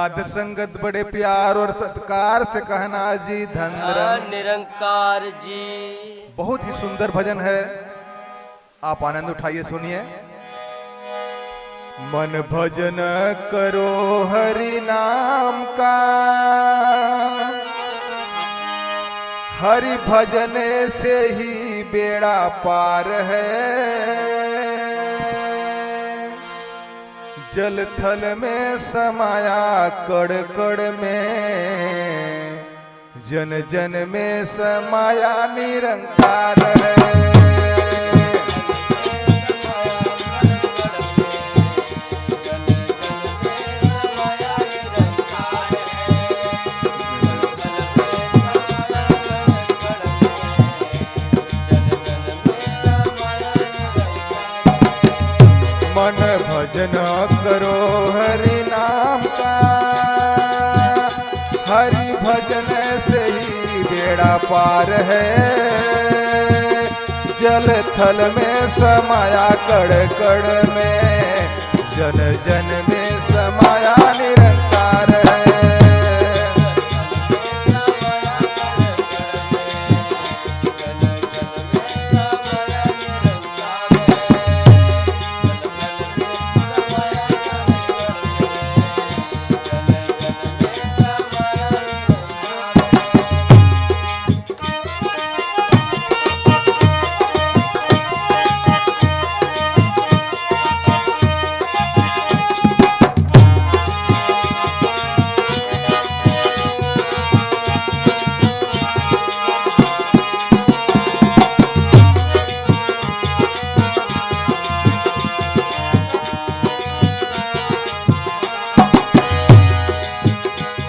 साध संगत बड़े प्यार और सत्कार से कहना जी धन निरंकार जी। बहुत ही सुंदर भजन है, आप आनंद उठाइए, सुनिए। मन भजन करो हरि नाम का, हरि भजने से ही बेड़ा पार है। जल थल में समाया कड़ कड़ में, जन जन में समाया निरंकार है। मन भजन करो हरि नाम का, हरि भजन से ही बेड़ा पार है। जल थल में समाया कड़ कड़ में, जन जन में समाया निरंकार है।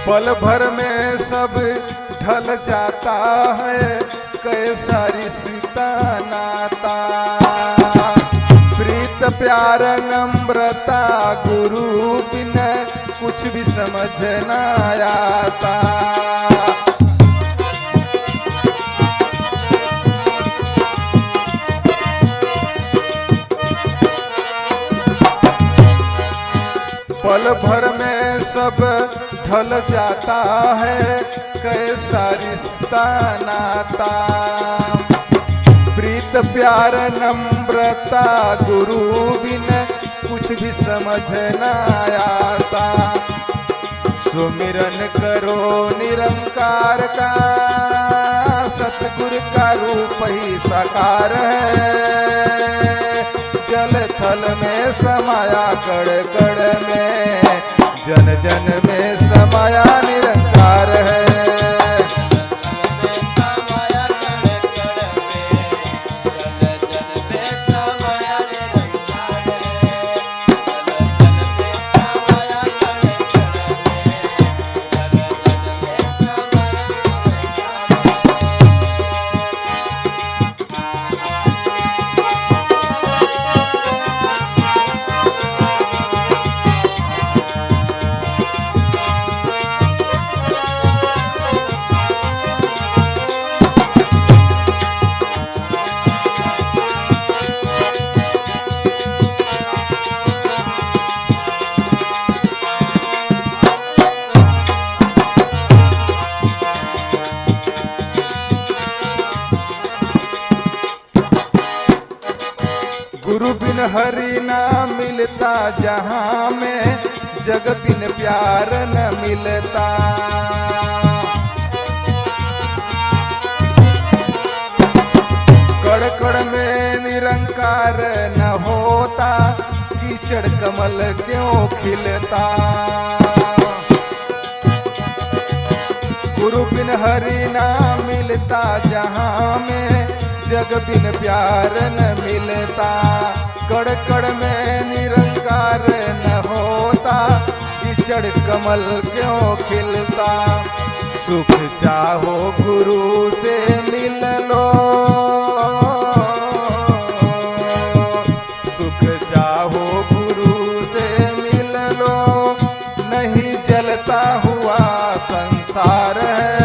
पल भर में सब ढल जाता है, कैसा रिश्ता नाता। प्रीत प्यार नम्रता गुरु बिन कुछ भी समझ न आता। पल भर में सब ढल जाता है, कैसा रिश्ता नाता। प्रीत प्यार नम्रता गुरु बिन कुछ भी समझ न आता। सुमिरन करो निरंकार का, सतगुरु का रूप ही साकार है। जल थल में समाया कड़ कड़ में, जन जन में समाया निरंकार है। गुरु बिन हरि ना मिलता जहाँ में, जग बिन प्यार न मिलता। कड़ कड़ में निरंकार न होता, कीचड़ कमल क्यों खिलता। गुरु बिन हरि ना मिलता जहाँ में, जग बिन प्यार न मिलता। कड़ कड़ में निरंकार न होता, कीचड़ कमल क्यों खिलता। सुख चाहो गुरु से मिल लो, सुख चाहो गुरु से मिल लो, नहीं जलता हुआ संसार है।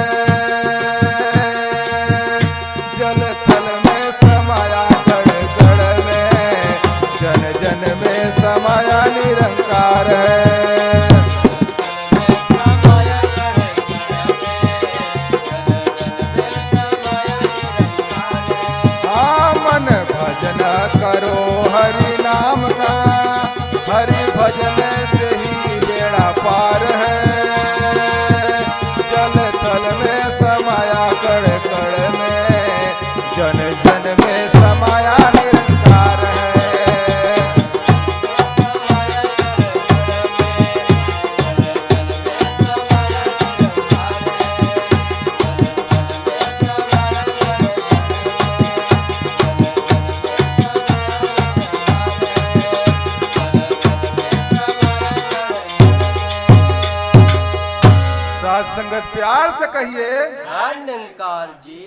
समाया निरंकार है। पंकज प्यार से कहिए हाँ निरंकार जी।